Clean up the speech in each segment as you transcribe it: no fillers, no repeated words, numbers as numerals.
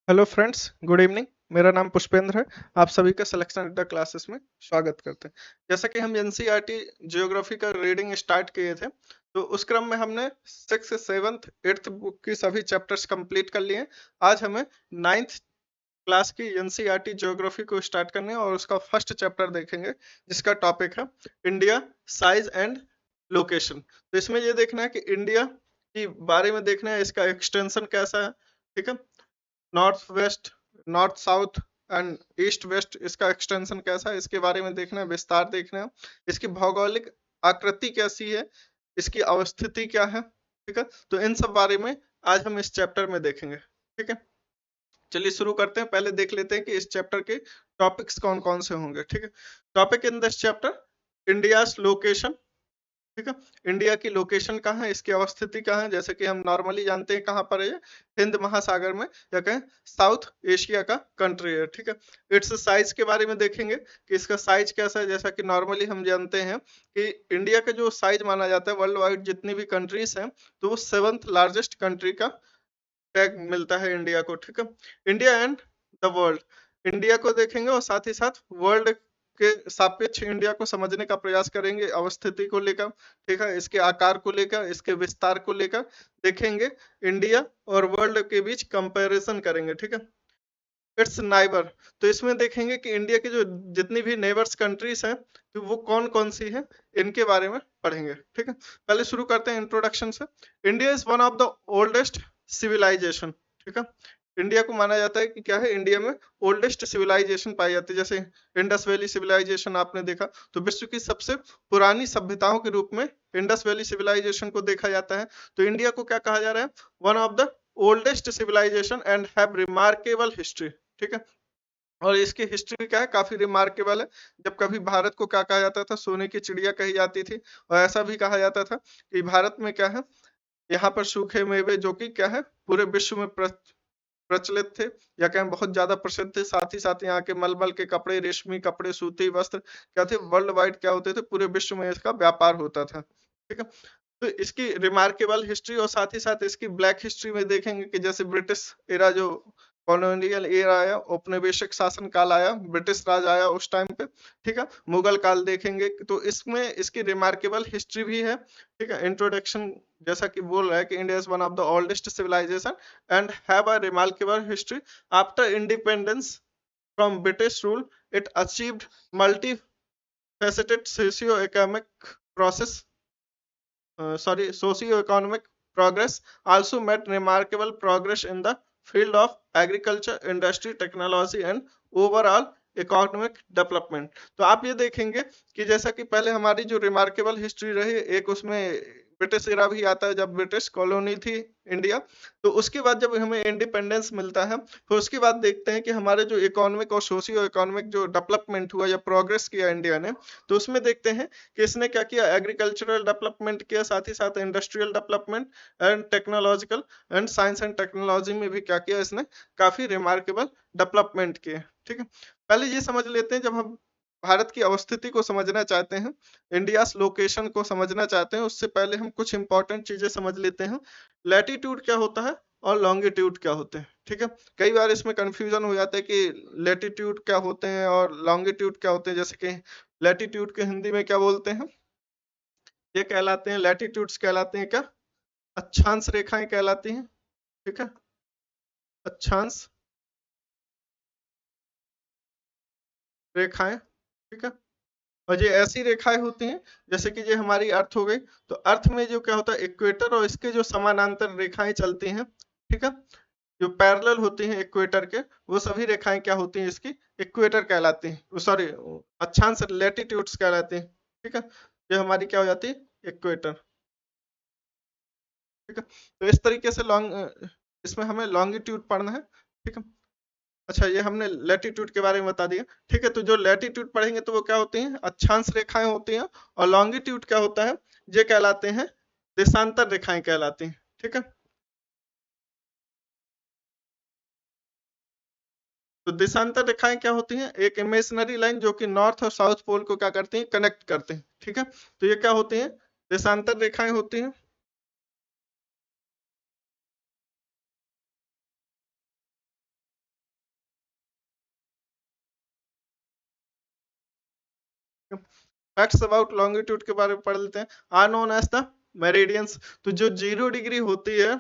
Hello friends, good evening. मेरा नाम पुष्पेंद्र है। आप सभी का सिलेक्शन अड्डा क्लासेस में स्वागत करते हैं। जैसा कि हम एनसीईआरटी ज्योग्राफी का रीडिंग स्टार्ट किए थे, तो उस क्रम में हमने सिक्स सेवन्थ एट्थ बुक की सभी चैप्टर्स कंप्लीट कर लिए हैं। आज हमें नाइन्थ क्लास की एनसीईआरटी ज्योग्राफी को स्टार्ट करने हैं और उसका फर्स्ट चैप्टर देखेंगे, जिसका टॉपिक है इंडिया, साइज एंड लोकेशन। तो इसमें ये देखना है कि इंडिया के बारे में देखना है, इसका एक्सटेंशन कैसा है। ठीक है, north west, north south and east west, इसका एक्सटेंशन कैसा है इसके बारे में देखना है, विस्तार देखना है। इसकी भौगोलिक आकृति कैसी है, इसकी अवस्थिति क्या है। ठीक है, तो इन सब बारे में आज हम इस चैप्टर में देखेंगे। ठीक है, चलिए शुरू करते हैं। पहले देख लेते हैं कि इस चैप्टर के टॉपिक्स कौन कौन से होंगे। ठीक है, topic in this chapter: India's location. ठीक है, इंडिया की लोकेशन कहाँ है, इसकी अवस्थिति कहाँ है। जैसे कि हम नॉर्मली जानते हैं कहाँ पर है, हिंद महासागर में, या कहें साउथ एशिया का कंट्री है। ठीक है, इट्स साइज के बारे में देखेंगे कि इसका साइज कैसा है। जैसा कि नॉर्मली हम जानते हैं कि इंडिया का जो साइज माना जाता है वर्ल्ड वाइड जितनी भी कंट्रीज हैं, तो वो सेवंथ लार्जेस्ट कंट्री का टैग मिलता है इंडिया को। ठीक है, India and the world, India को देखेंगे और साथ ही साथ वर्ल्ड के सापेक्ष इंडिया को समझने का प्रयास करेंगे, अवस्थिति को लेकर। ठीक है, इसके आकार को लेकर, इसके विस्तार को लेकर देखेंगे, इंडिया और वर्ल्ड के बीच कंपैरिजन करेंगे। ठीक है, इट्स नाइबर, तो इसमें देखेंगे कि इंडिया की जो जितनी भी नेबर्स कंट्रीज हैं, तो वो कौन कौन सी हैं, इनके बारे में पढ़ेंगे। ठीक है, पहले शुरू करते हैं इंट्रोडक्शन से। India is one of the oldest civilisation. ठीक है, इंडिया को माना जाता है कि क्या है, इंडिया में ओल्डेस्ट सिविलाइजेशन पाई जाती है। जैसे इंडस वैली सिविलाइजेशन आपने देखा, तो विश्व की सबसे पुरानी सभ्यताओं के रूप में इंडस वैली सिविलाइजेशन को देखा जाता है। तो इंडिया को क्या कहा जा रहा है, one of the oldest civilisation and have remarkable history. ठीक है, और इसकी हिस्ट्री क्या है, काफी रिमार्केबल है। जब कभी भारत को क्या कहा जाता था, सोने की चिड़िया कही जाती थी। और ऐसा भी कहा जाता था कि भारत में क्या है, यहाँ पर सूखे मेवे जो कि क्या है, पूरे विश्व में प्रचलित थे, या क्या बहुत ज्यादा प्रसिद्ध थे। साथ ही साथ यहाँ के मलमल के कपड़े, रेशमी कपड़े, सूती वस्त्र क्या थे, वर्ल्ड वाइड क्या होते थे, पूरे विश्व में इसका व्यापार होता था। ठीक है, तो इसकी रिमार्केबल हिस्ट्री और साथ ही साथ इसकी ब्लैक हिस्ट्री में देखेंगे कि जैसे ब्रिटिश एरा, जो कॉलोनियल एरा आया, औपनिवेशिक शासन काल आया, ब्रिटिश राज आया उस टाइम पे। ठीक है, मुगल काल देखेंगे, तो इसमें इसकी रिमार्केबल हिस्ट्री भी है। ठीक है, इंट्रोडक्शन जैसा कि बोल रहा है कि India is one of the oldest civilisation and have a remarkable history. After independence from British rule, it achieved multi faceted socio-economic process, socio-economic progress, also made remarkable progress in the field of agriculture, industry, technology and overall economic development. तो आप ये देखेंगे कि जैसा कि पहले हमारी जो रिमार्केबल हिस्ट्री रही, एक उसमें ब्रिटिश एरा भी आता है, जब ब्रिटिश कॉलोनी थी इंडिया। तो उसके बाद जब हमें इंडिपेंडेंस मिलता है, फिर उसके बाद देखते हैं कि हमारे जो इकोनॉमिक और सोशियो इकोनॉमिक जो डेवलपमेंट हुआ या प्रोग्रेस किया इंडिया ने, तो उसमें देखते हैं कि इसने क्या किया, एग्रीकल्चरल डेवलपमेंट किया, साथ ही साथ industrial development and technological and science and technology में भी क्या किया, इसने काफी रिमार्केबल डेवलपमेंट किए। ठीक है, पहले ये समझ लेते हैं, जब हम भारत की अवस्थिति को समझना चाहते हैं, इंडिया लोकेशन को समझना चाहते हैं, उससे पहले हम कुछ इंपॉर्टेंट चीजें समझ लेते हैं। लैटिट्यूड क्या होता है और लॉन्गिट्यूड क्या होते हैं। ठीक है, कई बार इसमें कंफ्यूजन हो जाता है कि लैटिट्यूड क्या होते हैं और लॉन्गिट्यूड क्या होते हैं। जैसे कि लैटिट्यूड के हिंदी में क्या बोलते हैं, ये कहलाते हैं, लैटिट्यूड्स कहलाते हैं क्या, अक्षांश रेखाएं कहलाती हैं। ठीक है, अक्षांश रेखाएं। ठीक है, और ये ऐसी रेखाएं होती हैं, जैसे कि ये हमारी अर्थ हो गई, तो अर्थ में जो क्या होता है, इक्वेटर और इसके जो समानांतर रेखाएं चलती हैं। ठीक है, जो पैरेलल होती हैं इक्वेटर के, वो सभी रेखाएं क्या होती हैं, इसकी इक्वेटर कहलाती हैं, सॉरी अक्षांश लैटिट्यूड्स कहलाती हैं। ठीक है, ये हमारी क्या हो जाती है, इक्वेटर। ठीक है, तो इस तरीके से लॉन्ग, इसमें हमें लॉन्गिट्यूड पढ़ना है। ठीक है, अच्छा ये हमने लैटिट्यूड के बारे में बता दिया। ठीक है, तो जो लैटिट्यूड पढ़ेंगे तो वो क्या होती हैं, अक्षांश रेखाएं होती हैं। और लॉन्गिट्यूड क्या होता है, ये कहलाते हैं देशांतर रेखाएं कहलाती हैं। ठीक है, तो देशांतर रेखाएं क्या होती हैं, एक इमेजिनरी लाइन जो कि नॉर्थ और साउथ पोल को क्या करती हैं, कनेक्ट करते हैं। ठीक है, तो ये क्या होती हैं, देशांतर रेखाएं होती हैं। फैक्ट्स अबाउट लॉन्गिट्यूड के बारे में पढ़ लेते हैं। Are known as the meridians. तो जो 0 डिग्री होती है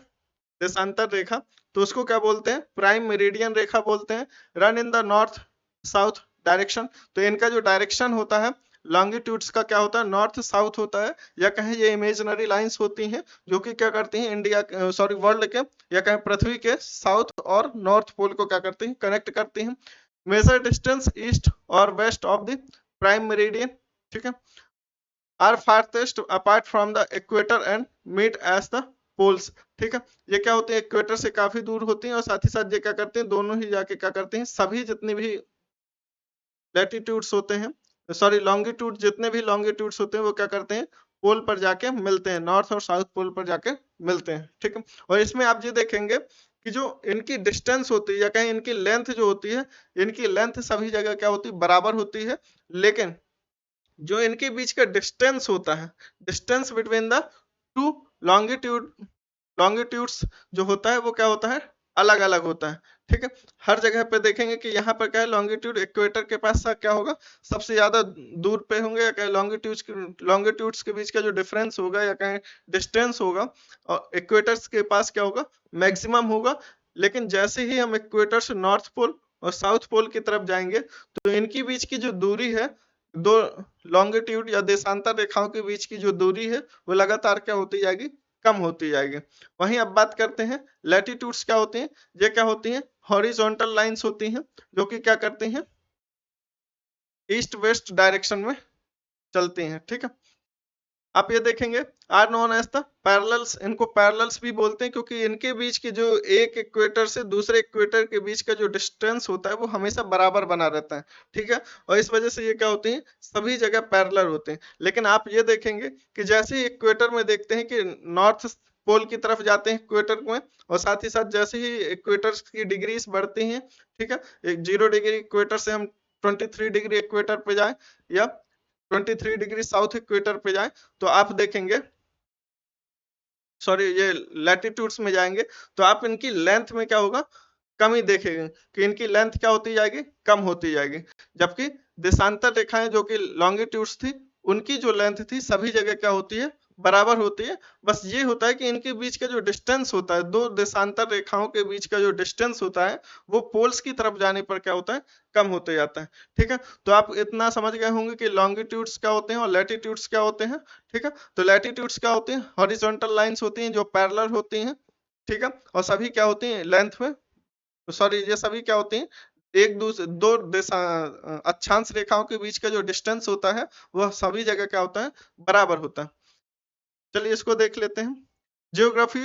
देशांतर रेखा, तो उसको क्या बोलते हैं? प्राइम मेरिडियन रेखा बोलते हैं। Run in the north south direction. तो इनका जो डायरेक्शन होता है लॉन्गिट्यूड्स का क्या होता है? नॉर्थ साउथ होता है, या कहें ये इमेजिनरी लाइंस होती हैं जो कि क्या करती हैं इंडिया सॉरी वर्ल्ड के या कहें पृथ्वी के साउथ और नॉर्थ पोल को क्या करती हैं? कनेक्ट करती हैं। मेजर डिस्टेंस ईस्ट और west of the prime meridian, ठीक है, are farthest apart from the equator and meet at the poles, ठीक है। ये क्या होते हैं? इक्वेटर से काफी दूर होती हैं और साथ ही साथ ये क्या करते हैं? दोनों ही जाके क्या करते हैं? सभी जितनी भी लैटिट्यूड्स होते हैं, सॉरी लॉन्गिट्यूड, जितने भी लॉन्गिट्यूड्स होते हैं वो क्या करते हैं? पोल पर जाके मिलते हैं, नॉर्थ और साउथ पोल पर जाके मिलते हैं, ठीक है। और इसमें आप ये देखेंगे कि जो इनकी डिस्टेंस होती है या कहीं इनकी लेंथ जो होती है, इनकी लेंथ सभी जगह क्या होती है? बराबर होती है। लेकिन जो इनके बीच का डिस्टेंस होता है, distance between the two longitudes जो होता है वो क्या होता है? अलग अलग होता है, ठीक है। हर जगह पे देखेंगे कि यहाँ पर क्या है? लॉन्गिट्यूड इक्वेटर के पास क्या होगा? सबसे ज्यादा दूर पे होंगे, या कहें लॉन्गिट्यूड्स के बीच का जो डिफरेंस होगा या कहें डिस्टेंस होगा, और इक्वेटर्स के पास क्या होगा? मैक्सिमम होगा। लेकिन जैसे ही हम इक्वेटर से नॉर्थ पोल और साउथ पोल की तरफ जाएंगे तो इनकी बीच की जो दूरी है, दो लॉन्गिट्यूड या देशांतर रेखाओं के बीच की जो दूरी है वो लगातार क्या होती जाएगी? कम होती जाएगी। वहीं अब बात करते हैं लैटिट्यूड्स क्या होती हैं। ये क्या होती हैं? हॉरिजॉन्टल लाइंस होती हैं जो कि क्या करती हैं? ईस्ट वेस्ट डायरेक्शन में चलती हैं, ठीक है। आप ये देखेंगे are known as the parallels. इनको पैरेलल्स भी बोलते हैं क्योंकि इनके बीच की जो एक इक्वेटर से दूसरे इक्वेटर के बीच का जो डिस्टेंस होता है वो हमेशा बराबर बना रहता है, ठीक है। और इस वजह से ये क्या होती हैं? सभी जगह पैरेलल होते हैं। लेकिन आप ये देखेंगे कि जैसे ही इक्वेटर में देखते हैं कि नॉर्थ पोल की तरफ जाते हैं इक्वेटर में, और साथ ही साथ जैसे ही इक्वेटर की डिग्रीज बढ़ती हैं, ठीक है, 0 डिग्री इक्वेटर से हम 23 डिग्री इक्वेटर पे जाए या 23 डिग्री साउथ इक्वेटर पे जाए, तो आप देखेंगे, सॉरी ये लैटिट्यूड्स में जाएंगे, तो आप इनकी लेंथ में क्या होगा? कमी देखेंगे कि इनकी लेंथ क्या होती जाएगी? कम होती जाएगी। जबकि देशांतर रेखाएं जो कि लॉन्गिट्यूड्स थी, उनकी जो लेंथ थी सभी जगह क्या होती है? बराबर होती है। बस ये होता है कि इनके बीच का जो डिस्टेंस होता है, दो देशांतर रेखाओं के बीच का जो डिस्टेंस होता है वो पोल्स की तरफ जाने पर क्या होता है? कम होते जाता है, ठीक है। तो आप इतना समझ गए होंगे कि लॉन्गिट्यूड्स क्या होते हैं और लैटिट्यूड्स क्या होते हैं, ठीक है। तो लैटिट्यूड्स क्या होती हैं? हॉरिजॉन्टल लाइंस होती हैं जो पैरेलल होती हैं, ठीक है। और सभी क्या होती हैं? लेंथ में, सॉरी ये सभी क्या होती हैं? एक दूसरे दो अक्षांश रेखाओं के बीच का जो डिस्टेंस होता है वह सभी जगह क्या होता है? बराबर होता है। चलिए इसको देख लेते हैं। जियोग्राफी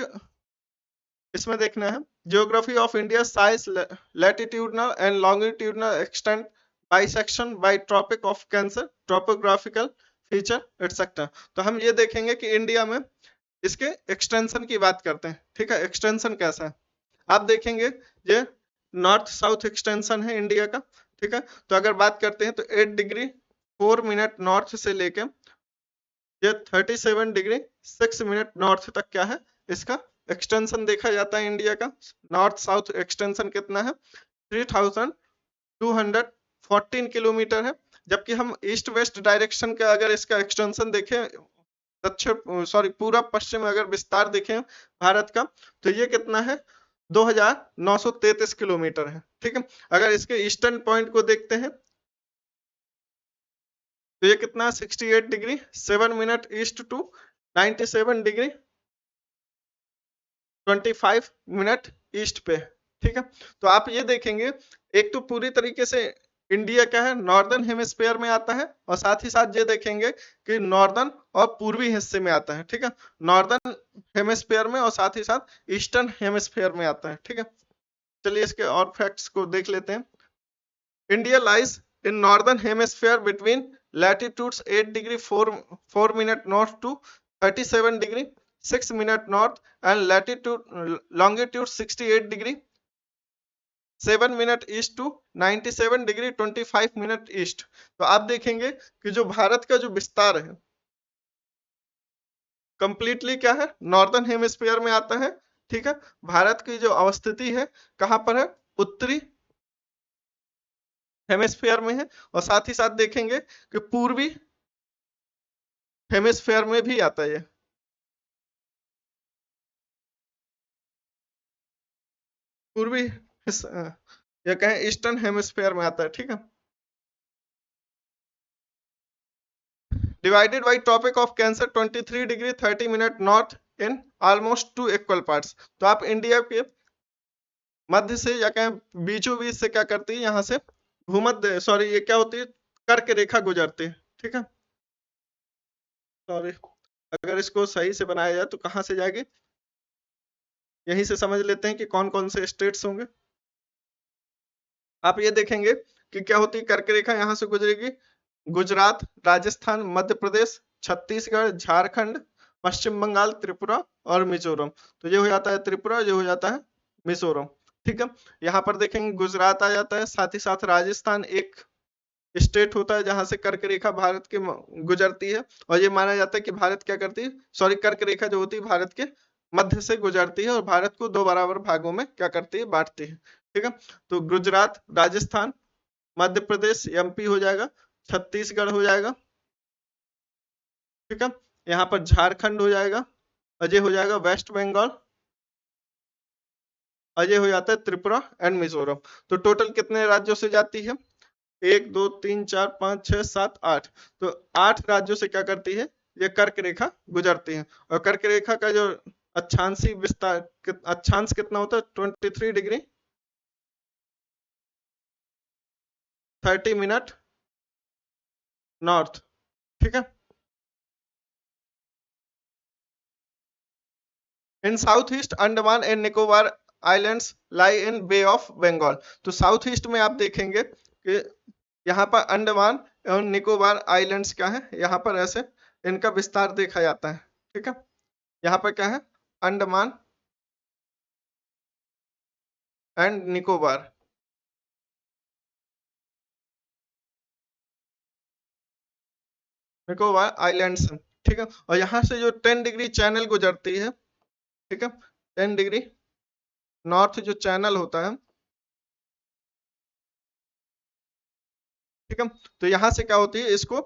इसमें देखना है। Geography of India size latitudinal and longitudinal extent bisection by tropic of cancer topographical feature etcetera. तो हम ये देखेंगे कि इंडिया में इसके एक्सटेंशन की बात करते हैं, ठीक है। एक्सटेंशन कैसा है आप देखेंगे, ये नॉर्थ साउथ एक्सटेंशन है इंडिया का, ठीक है। तो अगर बात करते हैं तो 8 डिग्री 4 मिनट नॉर्थ से लेके ये 37 डिग्री 6 मिनट नॉर्थ तक क्या है? इसका एक्सटेंशन देखा जाता है इंडिया का। नॉर्थ साउथ एक्सटेंशन कितना है? 3214 किलोमीटर है। जबकि हम ईस्ट वेस्ट डायरेक्शन का अगर इसका एक्सटेंशन देखें, दक्षिण सॉरी पूरब पश्चिम अगर विस्तार देखें भारत का, तो ये कितना है? 2933 किलोमीटर है, ठीक है। अगर इसके ईस्टर्न पॉइंट को देखते हैं तो ये कितना? 68 degree 7 minute east to 97 degree 25 minute east पे, ठीक है। तो आप ये देखेंगे एक तो पूरी तरीके से इंडिया क्या है? नॉर्दर्न हेमिस्फीयर में आता है, और साथ ही साथ ये देखेंगे कि नॉर्दर्न और पूर्वी हिस्से में आता है, ठीक है। नॉर्दर्न हेमिस्फीयर में और साथ ही साथ ईस्टर्न हेमिस्फीयर में आता है, ठीक है। चलिए इसके और फैक्ट्स को देख लेते हैं। India lies in northern hemisphere between latitudes 8 degree 4 minute north to 37 degree 6 minute north and latitude longitude 68 degree 7 minute east to 97 degree 25 minute east. तो आप देखेंगे कि जो भारत का जो विस्तार है कंप्लीटली क्या है? नॉर्दर्न हेमिस्फीयर में आता है, ठीक है। भारत की जो अवस्थिति है कहां पर है? उत्तरी हेमिस्फीयर में है। और साथ ही साथ देखेंगे कि पूर्वी हेमिस्फेयर में भी आता है ये। पूर्वी या कहें ईस्टर्न हेमिस्फेयर में आता है, ठीक है। Divided by topic of cancer 23 degree 30 minute north in almost 2 equal parts. तो आप इंडिया के मध्य से या कहें बीचों बीच से क्या करती है, यहाँ से भूमध्य, सॉरी ये क्या होती है, कर्क रेखा गुजरती है, ठीक है। सॉरी, अगर इसको सही से बनाया जाए तो कहाँ से जाएगी, यहीं से समझ लेते हैं कि कौन कौन से स्टेट्स होंगे। आप ये देखेंगे कि क्या होती है, कर्क रेखा यहाँ से गुजरेगी, गुजरात, राजस्थान, मध्य प्रदेश, छत्तीसगढ़, झारखंड, पश्चिम बंगाल, त्रिपुरा और मिजोरम। तो ये हो जाता है त्रिपुरा, ये हो जाता है मिजोरम, ठीक है। यहाँ पर देखेंगे गुजरात आ जाता है, साथ ही साथ राजस्थान एक स्टेट होता है जहां से कर्क रेखा भारत के गुजरती है, और ये माना जाता है कि भारत क्या करती है, सॉरी कर्क रेखा जो होती है भारत के मध्य से गुजरती है और भारत को 2 बराबर भागों में क्या करती है, बांटती है, ठीक है। तो गुजरात, राजस्थान, मध्य प्रदेश, एमपी हो जाएगा, छत्तीसगढ़ हो जाएगा, ठीक है। यहाँ पर झारखंड हो जाएगा, अजय हो जाएगा वेस्ट बंगाल, अजय हो जाता है त्रिपुरा एंड मिजोरम। तो टोटल कितने राज्यों से जाती है, 1 2 3 4 5 6 7 8। तो 8 राज्यों से क्या करती है, ये कर्क रेखा गुजरती है। और कर्क रेखा का जो अक्षांशी विस्तार, अक्षांश कितना होता है, 23 डिग्री 30 मिनट नॉर्थ, ठीक है। In south east Andaman and Nicobar islands lie in Bay of Bengal. तो साउथ ईस्ट में आप देखेंगे कि यहाँ पर अंडमान एवं निकोबार आइलैंड्स क्या है, यहाँ पर ऐसे इनका विस्तार देखा जाता है, ठीक है। यहाँ पर क्या है, अंडमान एंड निकोबार, निकोबार आइलैंड्स, ठीक है। और यहाँ से जो 10 डिग्री चैनल गुजरती है, ठीक है, 10 डिग्री नॉर्थ जो चैनल होता है, ठीक है। तो यहाँ से क्या होती है, इसको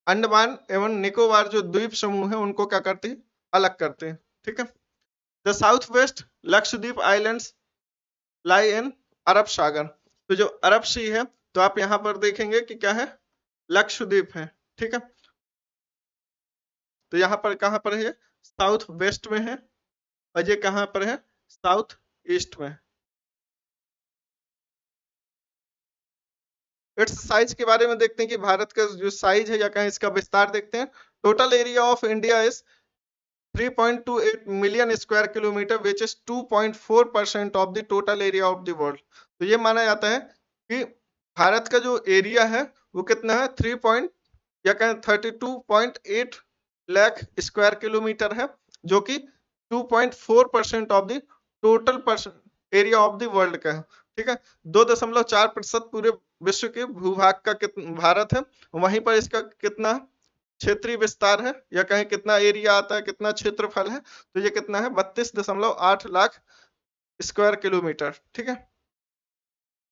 अंडमान एवं निकोबार जो द्वीप समूह है उनको क्या करते हैं, अलग करते हैं, ठीक है। The south west Lakshadweep islands lie in Arab Sagar. तो जो अरब सी है, तो आप यहाँ पर देखेंगे कि क्या है, लक्षद्वीप है, ठीक है। तो यहाँ पर कहाँ पर है, साउथ वेस्ट में है, और ये कहाँ पर है, साउथ ईस्ट में। इट्स साइज के बारे में देखते हैं कि भारत का जो साइज है या कहें इसका विस्तार देखते हैं। Total area of India is 3.28 million square kilometre which is 2.4% of the total area of the world. तो ये माना जाता है कि भारत का जो एरिया है वो कितना है, 3 पॉइंट या कहें 32.8 लाख स्क्वायर किलोमीटर है, जो कि 2.4% of the total area of the world का है, ठीक है। 2.4% पूरे विश्व के भूभाग का भारत है, वहीं पर इसका कितना क्षेत्रीय विस्तार है या कहें कितना एरिया आता है, कितना क्षेत्रफल है, तो ये कितना है, 32.8 लाख स्क्वायर किलोमीटर, ठीक है।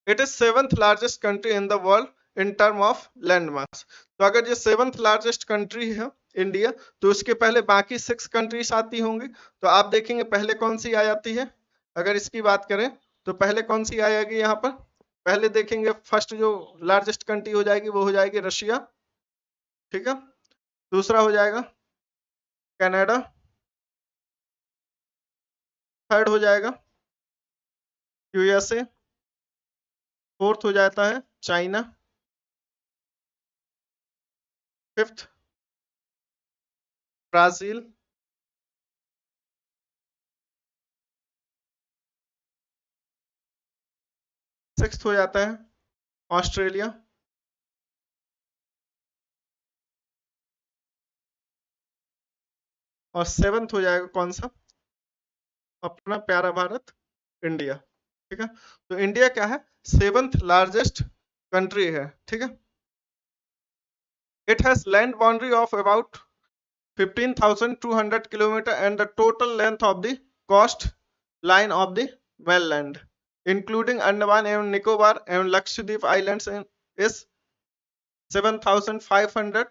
It is 7th largest country in the world in term of land mass. तो अगर ये 7th लार्जेस्ट कंट्री है इंडिया, तो उसके पहले बाकी 6 कंट्रीज आती होंगी। तो आप देखेंगे पहले कौन सी आ जाती है, अगर इसकी बात करें तो पहले कौन सी आएगी, यहाँ पर पहले देखेंगे फर्स्ट जो लार्जेस्ट कंट्री हो जाएगी वो हो जाएगी रशिया, ठीक है। दूसरा हो जाएगा कनाडा, थर्ड हो जाएगा यूएसए, फोर्थ हो जाता है चाइना, फिफ्थ ब्राजील, सिक्स्थ हो जाता है ऑस्ट्रेलिया, और सेवंथ हो जाएगा कौन सा, अपना प्यारा भारत, इंडिया, ठीक है। तो इंडिया क्या है, 7th लार्जेस्ट कंट्री है, ठीक है। It has land boundary of about 15,200 kilometre and the total length of the coast line of the mainland including Andaman एवं निकोबार एवं लक्षद्वीप आइलैंड्स इज 7,500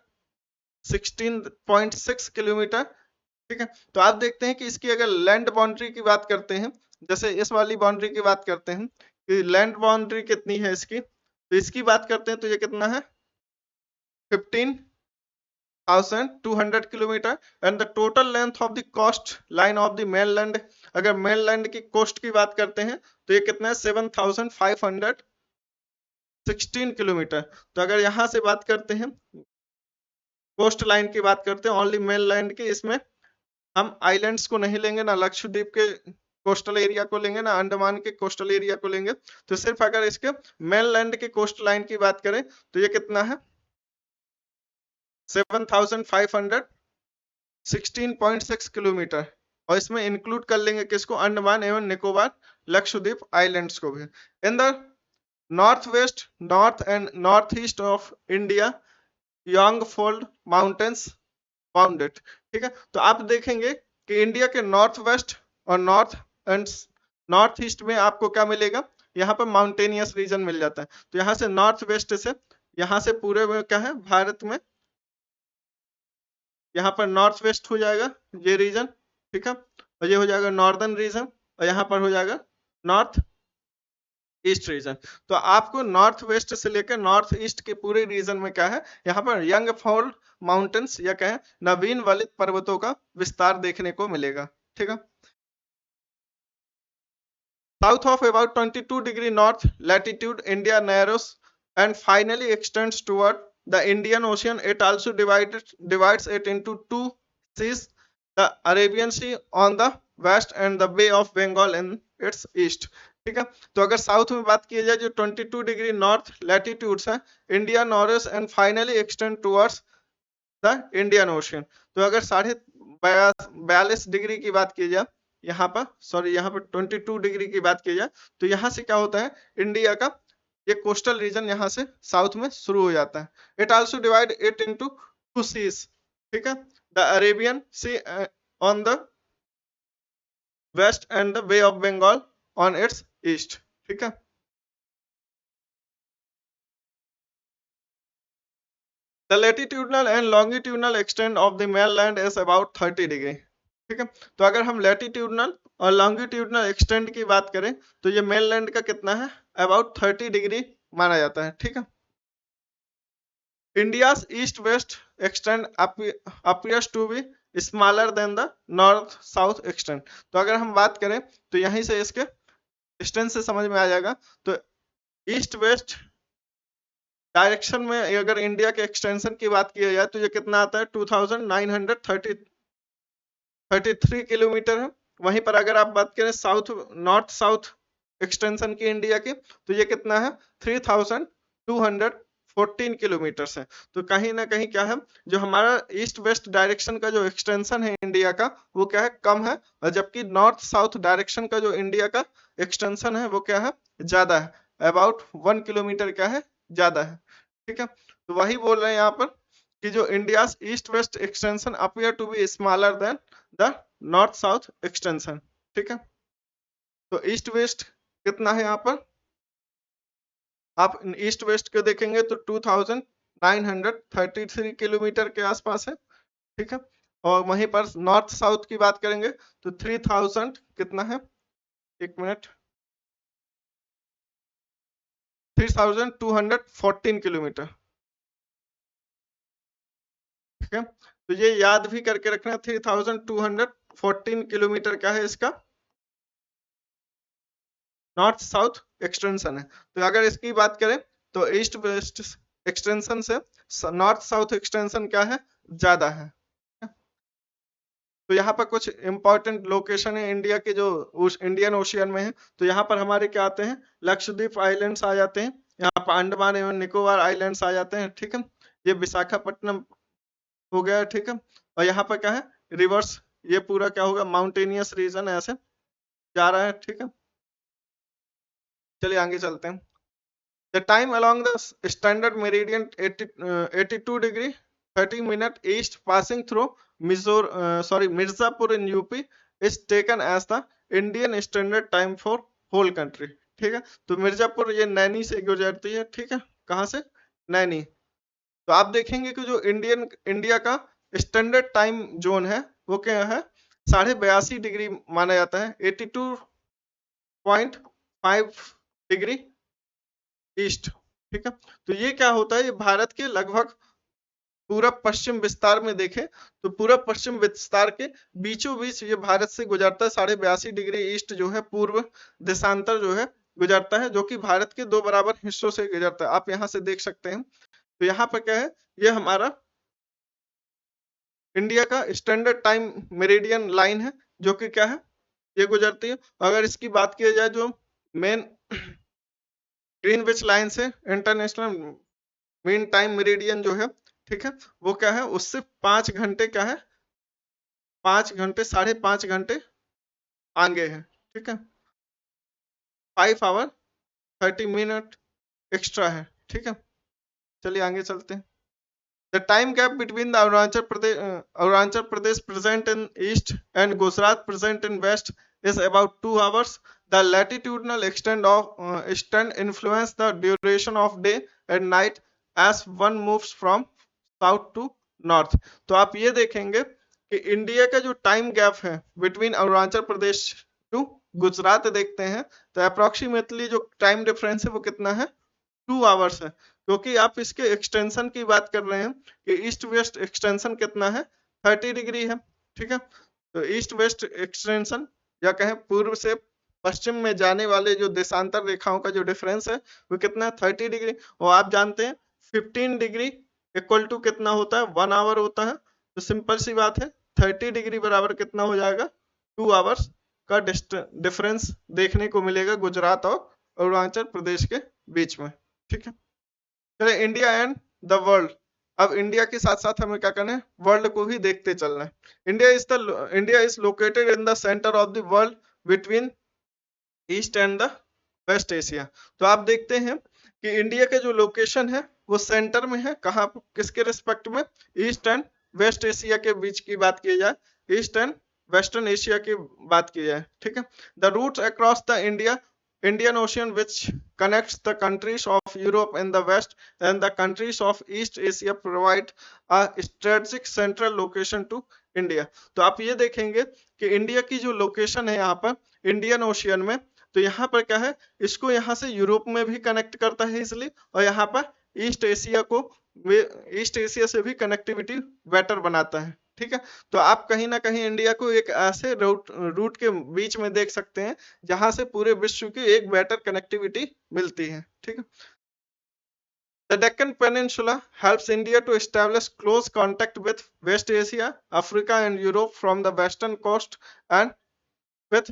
16.6 किलोमीटर। ठीक है, तो आप देखते हैं कि इसकी अगर लैंड बाउंड्री की बात करते हैं, जैसे इस वाली बाउंड्री की बात करते हैं कि लैंड बाउंड्री कितनी है इसकी, तो इसकी बात करते हैं तो ये कितना है 15,200 kilometre. And the total length of the coast line of the mainland, अगर मेनलैंड की कोस्ट की बात करते हैं तो ये कितना है 7,516 किलोमीटर। तो अगर यहाँ से बात करते हैं कोस्ट लाइन की बात करते हैं ओनली मेनलैंड की, इसमें हम आइलैंड्स को नहीं लेंगे, ना लक्षद्वीप के कोस्टल एरिया को लेंगे, ना अंडमान के कोस्टल एरिया को लेंगे, तो सिर्फ अगर इसके मेनलैंड के कोस्ट लाइन की बात करें तो ये कितना है 7,516.6 किलोमीटर। और इसमें इंक्लूड कर लेंगे किसको, अंडमान एवं निकोबार लक्षद्वीप आइलैंड्स को भी। इन the north west, north and north east of India Yang fold mountains bounded. ठीक है, तो आप देखेंगे कि इंडिया के नॉर्थ वेस्ट और नॉर्थ एंड नॉर्थ ईस्ट में आपको क्या मिलेगा, यहाँ पर माउंटेनियस रीजन मिल जाता है। तो यहाँ से नॉर्थ वेस्ट से, यहाँ से पूरे में क्या है भारत में, यहाँ पर नॉर्थ वेस्ट हो जाएगा ये रीजन। ठीक है, और ये हो जाएगा नॉर्दर्न रीजन, और यहाँ पर हो जाएगा नॉर्थ ईस्ट रीजन। तो आपको नॉर्थ वेस्ट से लेकर नॉर्थ ईस्ट के पूरे रीजन में क्या है, यहाँ पर यंग फोल्ड माउंटेन्स या कहें नवीन वलित पर्वतों का विस्तार देखने को मिलेगा। ठीक है, south of about 22 degree north latitude India narrows and finally extends toward the Indian Ocean. It also divides it into two seas, the Arabian Sea on the west and the Bay of Bengal in its east. ठीक है, तो अगर south में बात की जाए जो 22 degree north latitudes है India narrows and finally extend towards the Indian Ocean. तो अगर 42 डिग्री की बात की जाए यहाँ पर, सॉरी यहाँ पर 22 डिग्री की बात की जाए, तो यहाँ से क्या होता है इंडिया का ये कोस्टल रीजन यहाँ से साउथ में शुरू हो जाता है। It also divide it into two seas. ठीक है, the Arabian sea on the west and the bay of Bengal on its east. ठीक है, the latitudinal and longitudinal extent of the mainland is about 30 degree. ठीक है, तो अगर हम latitudinal और लॉन्गिट्यूडनल एक्सटेंट की बात करें तो ये मेनलैंड का कितना है अबाउट 30 डिग्री माना जाता है। ठीक है, India's east-west extent appears to be smaller than the north-south extent। तो अगर हम बात करें तो यहीं से इसके डिस्टेंस से समझ में आ जाएगा। तो ईस्ट वेस्ट डायरेक्शन में अगर इंडिया के एक्सटेंशन की बात की जाए तो ये कितना आता है 2933 किलोमीटर है। वहीं पर अगर आप बात करें साउथ नॉर्थ साउथ एक्सटेंशन की इंडिया की तो ये कितना है 3214 किलोमीटर है। तो कहीं ना कहीं क्या है जो हमारा ईस्ट वेस्ट डायरेक्शन का जो एक्सटेंशन है इंडिया का वो क्या है कम है, और जबकि नॉर्थ साउथ डायरेक्शन का जो इंडिया का एक्सटेंशन है वो क्या है ज्यादा है, अबाउट 1 किलोमीटर क्या है ज्यादा है। ठीक है, तो वही बोल रहे हैं यहाँ पर कि जो India east west extension appear to be smaller than the north south extension. ठीक है, तो ईस्ट वेस्ट कितना है यहाँ पर आप ईस्ट वेस्ट को देखेंगे तो 2933 किलोमीटर के आसपास है। ठीक है, और वहीं पर नॉर्थ साउथ की बात करेंगे तो 3000 कितना है, एक मिनट, 3214 किलोमीटर। ठीक है, तो ये याद भी करके रखना 3214 किलोमीटर क्या है इसका नॉर्थ साउथ एक्सटेंशन है। तो अगर इसकी बात करें तो ईस्ट वेस्ट एक्सटेंशन से नॉर्थ साउथ एक्सटेंशन क्या है ज्यादा है। तो यहाँ पर कुछ इंपॉर्टेंट लोकेशन है इंडिया के जो इंडियन ओशियन में है। तो यहाँ पर हमारे क्या आते हैं लक्षद्वीप आइलैंड्स आ जाते हैं, यहाँ पर अंडमान एवं निकोबार आइलैंड्स आ जाते हैं। ठीक है, ये विशाखापट्टनम हो गया। ठीक है, और यहाँ पर क्या है रिवर्स, ये पूरा क्या होगा माउंटेनियस रीजन ऐसे जा रहा है। ठीक है, चलिए आगे चलते हैं। The time along the standard meridian 82 degree 30 minute east passing through Mirzapur in UP is taken as the Indian standard time for whole country. ठीक है, तो मिर्जापुर ये नैनी से गुजरती है। ठीक है, कहाँ से नैनी, तो आप देखेंगे कि जो इंडिया का स्टैंडर्ड टाइम जोन है वो क्या है, 82.5 डिग्री माना जाता है, 82.5 डिग्री ईस्ट। ठीक है, तो ये क्या होता है, ये भारत के लगभग पूरब पश्चिम विस्तार में देखें तो पूरब पश्चिम विस्तार के बीचों बीच ये भारत से गुजरता है, 82.5 डिग्री ईस्ट जो है पूर्व देशांतर जो है गुजरता है, जो कि भारत के दो बराबर हिस्सों से गुजरता है। आप यहाँ से देख सकते हैं। तो यहाँ पर क्या है, ये हमारा इंडिया का स्टैंडर्ड टाइम मेरिडियन लाइन है, जो कि क्या है, ये गुजरती है। अगर इसकी बात की जाए जो मेन ग्रीनविच लाइन से इंटरनेशनल मीन टाइम मेरिडियन जो है, ठीक है, वो क्या है, उससे 5 घंटे क्या है, 5 घंटे 5.5 घंटे आगे है। ठीक है, 5 आवर 30 मिनट एक्स्ट्रा है। ठीक है, चलिए आगे चलते हैं। The time gap between the Arunachal Pradesh present in east and Gujarat present in west is about 2 hours. The latitudinal extent influence the duration of day and night as one moves from south to north. तो आप ये देखेंगे कि India का जो time gap है बिटवीन Arunachal Pradesh to Gujarat देखते हैं, तो अप्रोक्सीमेटली जो टाइम डिफरेंस है वो कितना है, 2 आवर्स है। क्योंकि आप इसके एक्सटेंशन की बात कर रहे हैं कि ईस्ट वेस्ट एक्सटेंशन कितना है, 30 डिग्री है। ठीक है, तो ईस्ट वेस्ट एक्सटेंशन या कहें पूर्व से पश्चिम में जाने वाले जो देशांतर रेखाओं का जो डिफरेंस है वो कितना है, 30 डिग्री। और आप जानते हैं 15 डिग्री इक्वल टू कितना होता है, 1 आवर होता है। तो सिंपल सी बात है, 30 डिग्री बराबर कितना हो जाएगा, 2 आवर्स का डिफरेंस देखने को मिलेगा गुजरात और अरुणाचल प्रदेश के बीच में। ठीक है, चलिए इंडिया एंड द वर्ल्ड। अब इंडिया के साथ साथ हमें क्या करना है, वर्ल्ड को भी देखते चलना है। India is located in the centre of the world between east and the west Asia. तो आप देखते हैं कि इंडिया के जो लोकेशन है वो सेंटर में है, कहाँ, किसके रिस्पेक्ट में, ईस्ट एंड वेस्ट एशिया के बीच की बात की जाए, ईस्ट एंड वेस्टर्न एशिया की बात की जाए। ठीक है, the routes across the Indian Ocean which connects the countries of Europe in the west and the countries of East Asia provide a strategic central location to India। तो आप ये देखेंगे कि इंडिया की जो लोकेशन है यहाँ पर इंडियन ओशियन में, तो यहाँ पर क्या है, इसको यहाँ से यूरोप में भी कनेक्ट करता है इसलिए, और यहाँ पर ईस्ट एशिया से भी कनेक्टिविटी बेटर बनाता है। ठीक है, तो आप कहीं ना कहीं इंडिया को एक ऐसे रूट के बीच में देख सकते हैं जहां से पूरे विश्व की एक बेटर कनेक्टिविटी मिलती है। ठीक है, The Deccan Peninsula helps India to establish close contact with West Asia, Africa and Europe from the western coast and with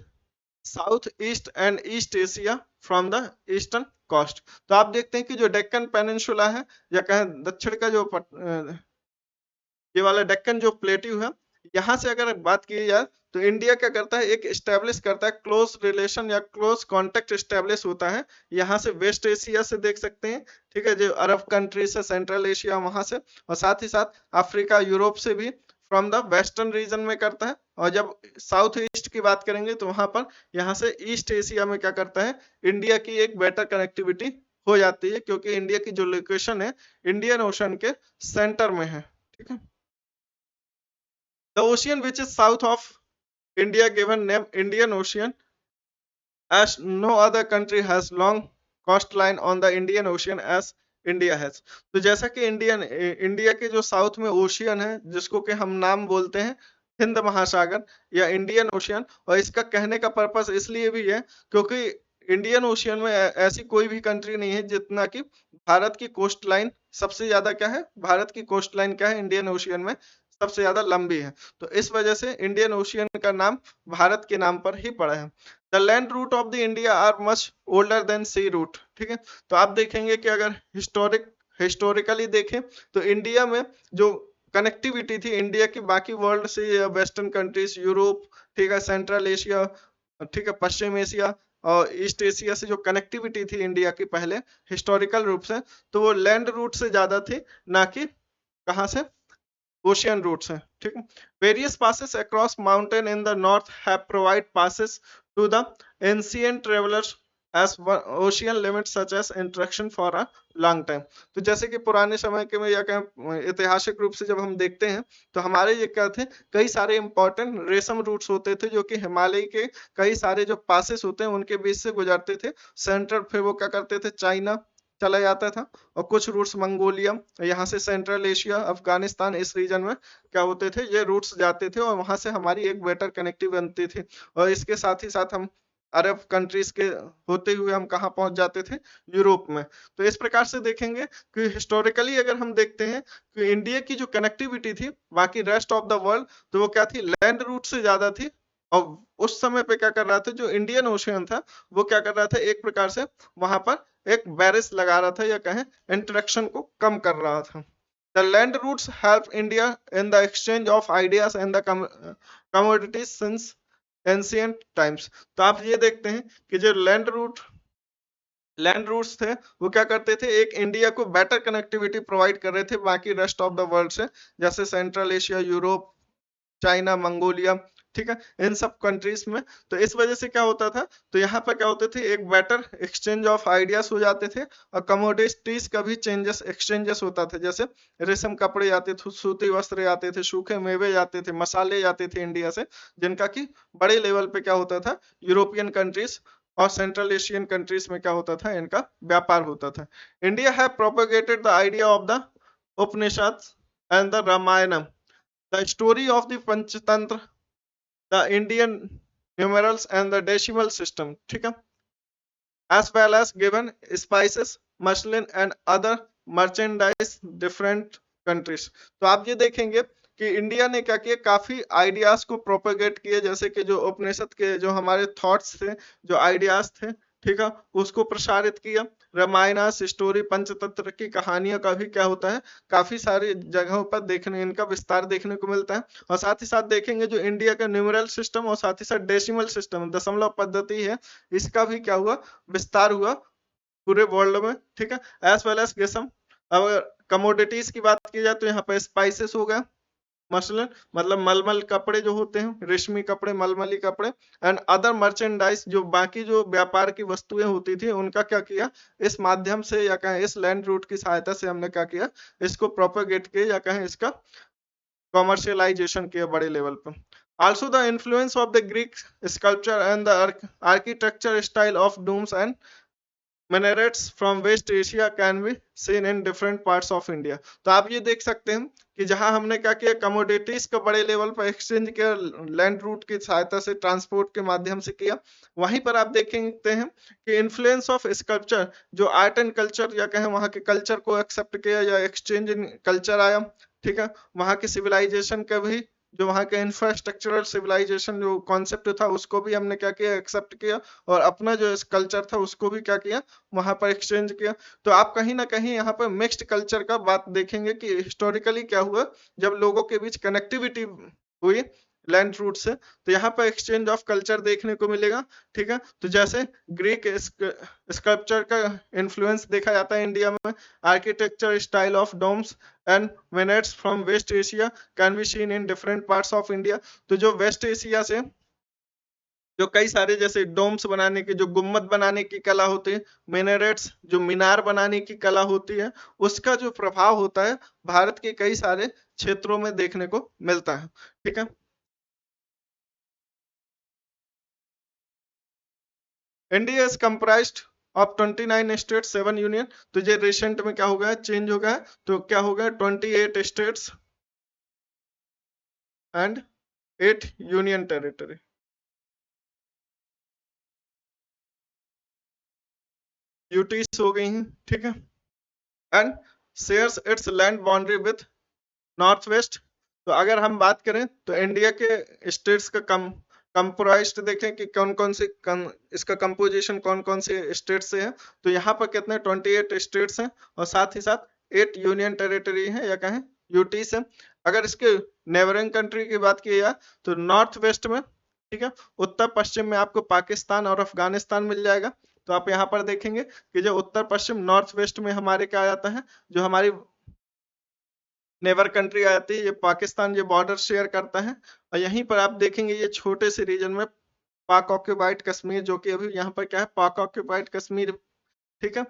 South East and East Asia from the eastern coast। तो आप देखते हैं कि जो डेक्कन पेनिनसुला है या कहें दक्षिण का जो ये वाला डेक्कन जो प्लेट्यू है, यहाँ से अगर बात की जाए तो इंडिया क्या करता है, एक एस्टेब्लिश करता है, क्लोज रिलेशन या क्लोज कांटेक्ट एस्टेब्लिश होता है यहाँ से वेस्ट एशिया से देख सकते हैं। ठीक है, जो अरब कंट्रीज है, सेंट्रल एशिया वहां से, और साथ ही साथ अफ्रीका यूरोप से भी फ्रॉम द वेस्टर्न रीजन में करता है। और जब साउथ ईस्ट की बात करेंगे तो वहां पर यहाँ से ईस्ट एशिया में क्या करता है, इंडिया की एक बेटर कनेक्टिविटी हो जाती है, क्योंकि इंडिया की जो लोकेशन है इंडियन ओशन के सेंटर में है। ठीक है, The ocean which is south of India given name Indian Ocean as no other country has long coastline on the Indian Ocean as India has। तो जैसा कि इंडिया के जो साउथ में ओशियन है जिसको कि हम नाम बोलते हैं हिंद महासागर या इंडियन ओशियन, और इसका कहने का पर्पस इसलिए भी है क्योंकि इंडियन ओशियन में ऐसी कोई भी कंट्री नहीं है जितना कि भारत की कोस्ट लाइन सबसे ज्यादा क्या है, भारत की कोस्ट लाइन क्या है इंडियन ओशियन में सबसे ज्यादा लंबी है। तो इस वजह से इंडियन ओशियन का नाम भारत के नाम पर ही पड़ा है। The land route of the India are much older than sea route. ठीक है, तो आप देखेंगे कि अगर हिस्टोरिकली देखें तो इंडिया में जो कनेक्टिविटी थी इंडिया की बाकी वर्ल्ड से, वेस्टर्न कंट्रीज, यूरोप, ठीक है, सेंट्रल एशिया, ठीक है, पश्चिम एशिया और ईस्ट एशिया से जो कनेक्टिविटी थी इंडिया की पहले हिस्टोरिकल रूप से, तो वो लैंड रूट से ज्यादा थी, ना कि कहां से, ओशियन रूट्स हैं। ठीक है, various passes across mountain in the north have provide passes to the ancient travellers as ocean limits such as interaction for a long time। तो जैसे कि पुराने समय के में या कहें ऐतिहासिक रूप से जब हम देखते हैं तो हमारे ये क्या थे, कई सारे इंपॉर्टेंट रेशम रूट्स होते थे जो कि हिमालय के कई सारे जो पासेस होते हैं उनके बीच से गुजरते थे। सेंट्रल फिर वो क्या करते थे, चाइना चला जाता था, और कुछ रूट्स मंगोलिया, यहाँ से सेंट्रल एशिया, अफगानिस्तान, इस रीजन में क्या होते थे, ये रूट्स जाते थे और वहां से हमारी एक बेटर कनेक्टिव बनती थी। और इसके साथ ही साथ हम अरब कंट्रीज के होते हुए हम कहाँ पहुंच जाते थे, यूरोप में। तो इस प्रकार से देखेंगे कि हिस्टोरिकली अगर हम देखते हैं कि इंडिया की जो कनेक्टिविटी थी बाकी रेस्ट ऑफ द वर्ल्ड, तो वो क्या थी, लैंड रूट से ज्यादा थी। और उस समय पे क्या कर रहा था, जो इंडियन ओशियन था वो क्या कर रहा था, एक प्रकार से वहां पर एक बैरिस लगा रहा था या कहें इंटरेक्शन को कम कर रहा था। The land routes help India in the exchange of ideas and the commodities since ancient times। तो आप ये देखते हैं कि जो लैंड रूट्स थे वो क्या करते थे, एक इंडिया को बेटर कनेक्टिविटी प्रोवाइड कर रहे थे बाकी रेस्ट ऑफ द वर्ल्ड से, जैसे central Asia, Europe, China, Mongolia, ठीक है, इन सब कंट्रीज में। तो इस वजह से क्या होता था, तो यहाँ पर क्या होते थे, एक बेटर एक्सचेंज ऑफ आइडियाज हो जाते थे, और कमोडिटीज का भी चेंजेस एक्सचेंजेस होता था। जैसे रेशम कपड़े आते थे, सूती वस्त्र आते थे, सूखे मेवे आते थे, मसाले आते थे इंडिया से, जिनका कि बड़े लेवल पे क्या होता था, यूरोपियन कंट्रीज और सेंट्रल एशियन कंट्रीज में क्या होता था, इनका व्यापार होता था। India have propagated the idea of the Upanishad and the Ramayanam, the story of the Panchatantra, the Indian numerals and the decimal system, ठीक है, as well as given spices, muslin and other merchandise different countries। तो आप ये देखेंगे कि India ने क्या किया, काफी आइडियाज को प्रोपेगेट किए, जैसे कि जो उपनिषद के जो हमारे थॉट्स थे, जो आइडियाज थे, ठीक है, उसको प्रसारित किया। रामायण स्टोरी, पंचतंत्र की कहानियों का भी क्या होता है, काफी सारी जगहों पर देखने इनका विस्तार देखने को मिलता है। और साथ ही साथ देखेंगे जो इंडिया का न्यूमरल सिस्टम और साथ ही साथ डेसिमल सिस्टम, दशमलव पद्धति है, इसका भी क्या हुआ, विस्तार हुआ पूरे वर्ल्ड में, ठीक है, एज वेल एज गेसम। अब कमोडिटीज की बात की जाए तो यहाँ पे स्पाइसेस हो गया, मसलन मतलब मलमल कपड़े जो होते हैं, रेशमी कपड़े, मलमली कपड़े, एंड अदर मर्चेंडाइज, जो बाकी जो व्यापार की वस्तुएं होती थी उनका क्या किया, इस माध्यम से या कहें इस लैंड रूट की सहायता से हमने क्या किया, इसको प्रोपेगेट किया या कहें इसका कॉमर्शियलाइजेशन किया बड़े लेवल पर। Also the influence of the Greek sculpture and the architecture style of domes and minarets from West Asia can be seen in different parts of India। तो आप ये देख सकते हैं कि जहां हमने क्या किया, कमोडिटीज का बड़े लेवल पर एक्सचेंज किया, लैंड रूट की सहायता से, ट्रांसपोर्ट के माध्यम से किया, वहीं पर आप देखते हैं कि इन्फ्लुएंस ऑफ स्कल्पचर, जो आर्ट एंड कल्चर या कहें वहां के कल्चर को एक्सेप्ट किया या एक्सचेंज इन कल्चर आया, ठीक है, वहां के सिविलाइजेशन का भी, जो वहां के इंफ्रास्ट्रक्चरल सिविलाइजेशन जो कॉन्सेप्ट था उसको भी हमने क्या किया, एक्सेप्ट किया, और अपना जो कल्चर था उसको भी क्या किया, वहां पर एक्सचेंज किया। तो आप कहीं ना कहीं यहाँ पर मिक्स्ड कल्चर का बात देखेंगे कि हिस्टोरिकली क्या हुआ, जब लोगों के बीच कनेक्टिविटी हुई लैंड रूट से, तो यहाँ पर एक्सचेंज ऑफ कल्चर देखने को मिलेगा, ठीक है। तो जैसे ग्रीक स्कल्पचर का इन्फ्लुएंस देखा जाता है इंडिया में, architecture style of domes and minarets from west Asia can be seen in different parts of India. तो जो वेस्ट एशिया से जो कई सारे जैसे डोम्स बनाने की, जो गुम्मद बनाने की कला होती है, मिनरेट्स जो मीनार बनाने की कला होती है, उसका जो प्रभाव होता है भारत के कई सारे क्षेत्रों में देखने को मिलता है, ठीक है। India is comprised of 29 state, 7 union. तो ये रिसेंट में क्या हो गया, चेंज हो गया, तो क्या हो गया, 28 states and 8 union territory. UTs हो गई हैं, ठीक है, and shares it's land boundary with north west. तो अगर हम बात करें तो इंडिया के स्टेट्स का कंप्राइज्ड देखें कि कौन कौन से इसका कंपोजिशन कौन कौन से स्टेट से है, तो यहाँ पर कितने 28 स्टेट्स हैं, और साथ ही साथ 8 यूनियन टेरिटरी है या कहें यूटी से। अगर इसके नेबरिंग कंट्री की बात की जाए तो नॉर्थ वेस्ट में, ठीक है, उत्तर पश्चिम में आपको पाकिस्तान और अफगानिस्तान मिल जाएगा। तो आप यहाँ पर देखेंगे कि जो उत्तर पश्चिम नॉर्थ वेस्ट में हमारे क्या आता है, जो हमारी नेबर कंट्री आती है, ये पाकिस्तान ये बॉर्डर शेयर करता है। और यहीं पर आप देखेंगे ये छोटे से रीजन में पाक ऑक्यूपाइड कश्मीर, जो कि अभी यहाँ पर क्या है, पाक ऑक्यूपाइड कश्मीर, ठीक है।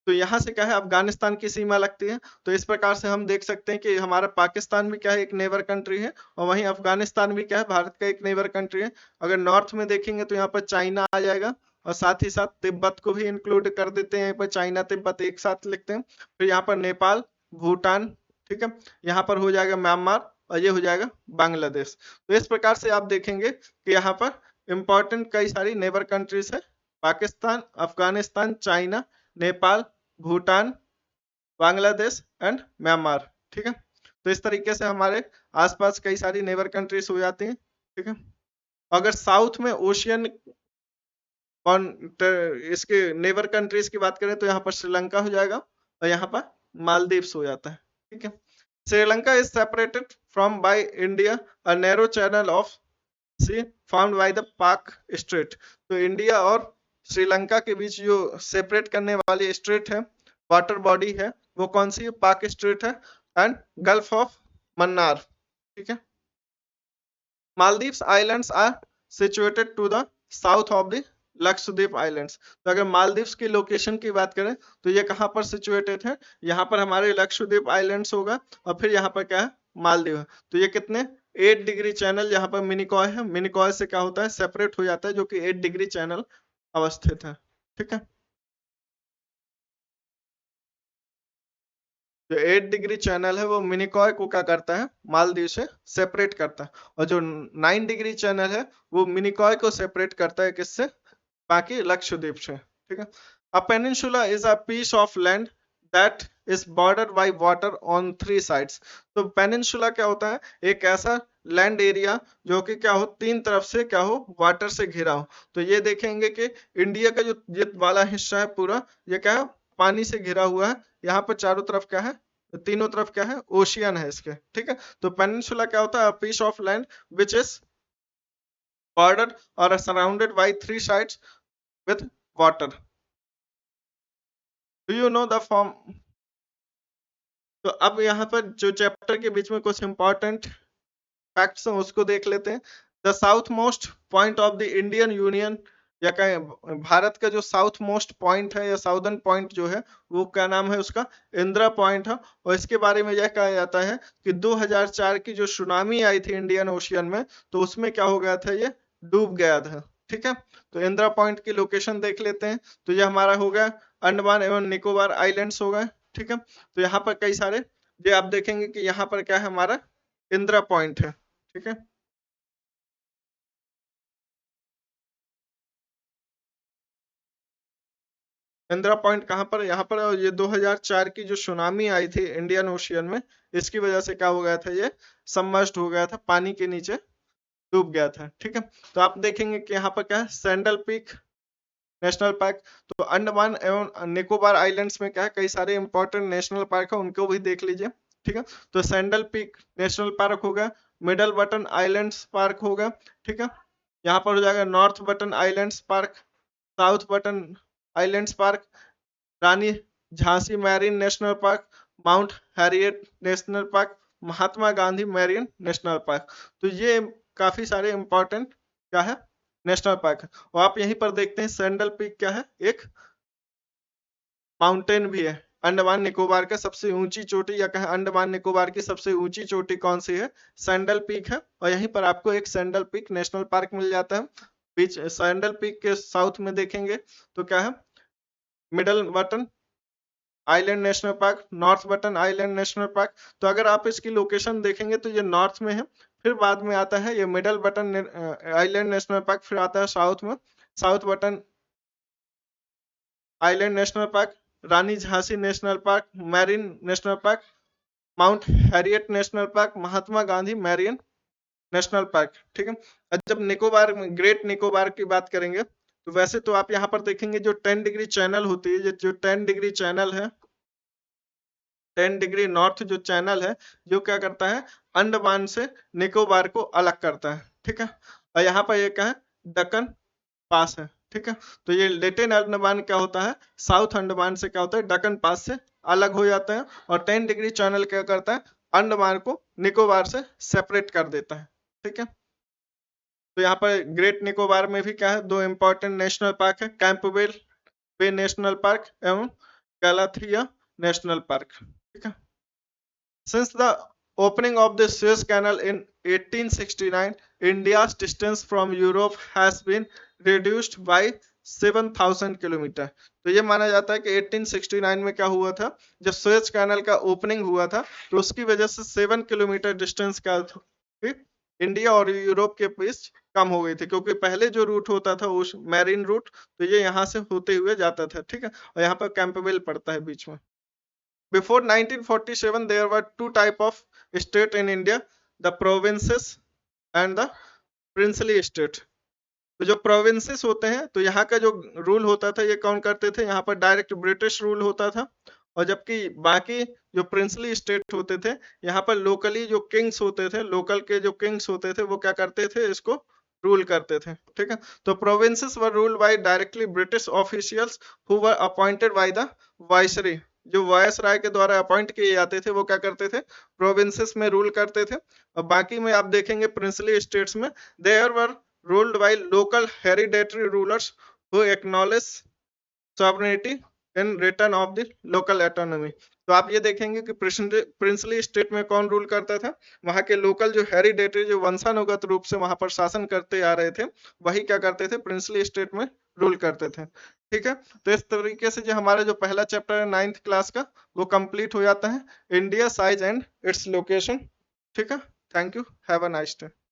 तो यहाँ से क्या है, अफगानिस्तान की सीमा लगती है। तो इस प्रकार से हम देख सकते हैं कि हमारा पाकिस्तान भी क्या है, एक नेबर कंट्री है, और वहीं अफगानिस्तान भी क्या है, भारत का एक नेबर कंट्री है। अगर नॉर्थ में देखेंगे तो यहाँ पर चाइना आ जाएगा, और साथ ही साथ तिब्बत को भी इंक्लूड कर देते हैं, यहाँ पर चाइना तिब्बत एक साथ लिखते हैं। फिर यहाँ पर नेपाल, भूटान, ठीक है। यहाँ पर हो जाएगा म्यांमार, और ये हो जाएगा बांग्लादेश। तो इस प्रकार से आप देखेंगे कि यहाँ पर इंपॉर्टेंट कई सारी नेबर कंट्रीज है, Pakistan, Afghanistan, China, Nepal, Bhutan, Bangladesh and Myanmar, ठीक है। तो इस तरीके से हमारे आसपास कई सारी नेबर कंट्रीज हो जाती हैं, ठीक है। अगर साउथ में ओशियन इसके नेबर कंट्रीज की बात करें तो यहाँ पर श्रीलंका हो जाएगा, और यहाँ पर मालदीव्स हो जाता है, ठीक है। Sri Lanka is separated from by India a narrow channel of sea found by the Palk strait. तो इंडिया और श्रीलंका के बीच जो सेपरेट करने वाली स्ट्रेट है, वाटर बॉडी है, वो कौन सी है, पाक स्ट्रेट है एंड गल्फ ऑफ मन्नार, ठीक है। Maldives islands are situated to the south of the Lakshadweep islands. तो अगर मालदीव्स की लोकेशन की बात करें तो ये कहाँ पर सिचुएटेड है, यहाँ पर हमारे लक्षद्वीप आइलैंड्स होगा, और फिर यहाँ पर क्या है, मालदीव है। तो ये कितने 8 डिग्री चैनल यहाँ पर मिनिकॉय है, मिनिकॉय से क्या होता है, सेपरेट हो जाता है, जो कि 8 डिग्री चैनल अवस्थित है, ठीक है। जो 8 डिग्री चैनल है वो मिनिकॉय को क्या करता है, मालदीव से सेपरेट करता है, और जो 9 डिग्री चैनल है वो मिनिकॉय को सेपरेट करता है, किससे, बाकी लक्षद्वीप से, ठीक है। A peninsula is a piece of land that is border by water on 3 sides. तो पेनिनसुला क्या होता है, एक ऐसा लैंड एरिया जो कि क्या हो, 3 तरफ से क्या हो, वाटर से घिरा हो। तो ये देखेंगे कि इंडिया का जो ये वाला हिस्सा है पूरा, ये क्या है, पानी से घिरा हुआ है। यहाँ पर चारों तरफ क्या है, तीनों तरफ क्या है, ओशियन है इसके, ठीक है। तो पेनिनसुला क्या होता है, piece of land which is bordered or surrounded by 3 sides with water. Do you know the form? तो अब यहाँ पर जो चैप्टर के बीच में कुछ इंपॉर्टेंट फैक्ट्स हैं उसको देख लेते हैं। The south most point of the Indian union, या कहें भारत का जो साउथ मोस्ट पॉइंट है या साउदर्न पॉइंट जो है, वो क्या नाम है उसका, इंदिरा पॉइंट है। और इसके बारे में यह कहा जाता है कि 2004 की जो सुनामी आई थी इंडियन ओशियन में, तो उसमें क्या हो गया था, ये डूब गया था, ठीक है। तो इंदिरा पॉइंट की लोकेशन देख लेते हैं। तो ये हमारा हो गया अंडमान एवं निकोबार आइलैंड्स हो गए, ठीक है। तो यहाँ पर कई सारे, ये आप देखेंगे कि यहाँ पर क्या है, हमारा इंदिरा पॉइंट है, ठीक है। इंदिरा पॉइंट कहाँ पर, यहाँ पर, ये 2004 की जो सुनामी आई थी इंडियन ओशियन में, इसकी वजह से क्या हो गया था, ये सबमर्ज्ड हो गया था, पानी के नीचे डूब गया था, ठीक है। तो आप देखेंगे कि यहाँ पर क्या है, सैंडल पीक नेशनल पार्क। तो अंडमान एवं निकोबार आइलैंड्स में क्या है, कई सारे इंपॉर्टेंट नेशनल पार्क है, उनको भी देख लीजिए, ठीक है। तो सैंडल पीक नेशनल पार्क होगा, मिडल बटन आइलैंड्स पार्क होगा, ठीक है। यहाँ पर हो जाएगा North Button Islands Park, South Button Islands Park, Rani Jhansi Marine National Park, Mount Harriet National Park, Mahatma Gandhi Marine National Park. तो ये काफी सारे इंपॉर्टेंट क्या है, नेशनल पार्क है। और आप यहीं पर देखते हैं सैंडल पीक क्या है, एक माउंटेन भी है। अंडमान निकोबार का सबसे ऊंची चोटी, या कहें अंडमान निकोबार की सबसे ऊंची चोटी कौन सी है, सैंडल पीक है। और यहीं पर आपको एक सैंडल पीक नेशनल पार्क मिल जाता है। बीच सैंडल पीक के साउथ में देखेंगे तो क्या है, middle Button Island National park, north button Island National Park. तो अगर आप इसकी लोकेशन देखेंगे तो ये नॉर्थ में है, फिर बाद में आता है ये Middle Button Island National Park, फिर आता है साउथ में South Button Island National Park, Rani Jhansi National Park, Marine National Park, Mount Harriet National Park, Mahatma Gandhi Marine National Park, ठीक है। अब जब निकोबार ग्रेट निकोबार की बात करेंगे तो वैसे तो आप यहाँ पर देखेंगे जो 10 डिग्री चैनल होती है, जो 10 डिग्री चैनल है, 10 डिग्री नॉर्थ जो चैनल है, जो क्या करता है, अंडमान से निकोबार को अलग करता है, ठीक है। और यहाँ पर ये क्या है, दक्कन पास है, ठीक है। तो ये लिटिल अंडमान क्या होता है, साउथ अंडमान से क्या होता है, दक्कन पास से अलग हो जाता है। और 10 डिग्री चैनल क्या करता है, अंडमान को निकोबार से सेपरेट कर देता है, ठीक है। तो यहाँ पर ग्रेट निकोबार में भी क्या है, 2 इंपॉर्टेंट नेशनल पार्क है, कैंपबेल बे नेशनल पार्क एवं गैलाथिया नेशनल पार्क। ठीक है। Since the opening of the Suez Canal in 1869, India's distance from Europe has been reduced by 7,000 kilometre. तो ये माना जाता है कि 1869 में क्या हुआ था, जब सुएज कैनल का ओपनिंग हुआ था तो उसकी वजह से 7 किलोमीटर डिस्टेंस का इंडिया और यूरोप के बीच कम हो गई थी, क्योंकि पहले जो रूट होता था उस मैरीन रूट, तो ये यहाँ से होते हुए जाता था। ठीक है। और यहाँ पर कैंपबेल पड़ता है बीच में। Before 1947, there were 2 type of state in India, the provinces and the princely state। तो जो प्रोविंसेस होते हैं, तो यहाँ का जो रूल होता था ये कौन करते थे, यहाँ पर डायरेक्ट ब्रिटिश रूल होता था। और जबकि बाकी जो प्रिंसली स्टेट होते थे, यहाँ पर लोकली जो किंग्स होते थे, लोकल के जो किंग्स होते थे, वो क्या करते थे, इसको रूल करते थे। ठीक है। तो provinces were ruled by directly British officials who were appointed by the viceroy. जो वायस राय के द्वारा अपॉइंट किए जाते थे, वो क्या करते थे, प्रोविंसेस में रूल करते थे। और बाकी में आप देखेंगे प्रिंसली स्टेट्स में there were ruled by local hereditary rulers who acknowledge sovereignty in return of the local autonomy। तो आप ये देखेंगे कि प्रिंसली स्टेट में कौन रूल करता था, वहां के लोकल जो हेरिडेटरी, जो वंशानुगत रूप से वहां पर शासन करते आ रहे थे, वही क्या करते थे, प्रिंसली स्टेट में रूल करते थे। ठीक है। तो इस तरीके से जो हमारा जो पहला चैप्टर है 9th क्लास का, वो कंप्लीट हो जाता है, India size and its location. ठीक है। Thank you, have a nice day.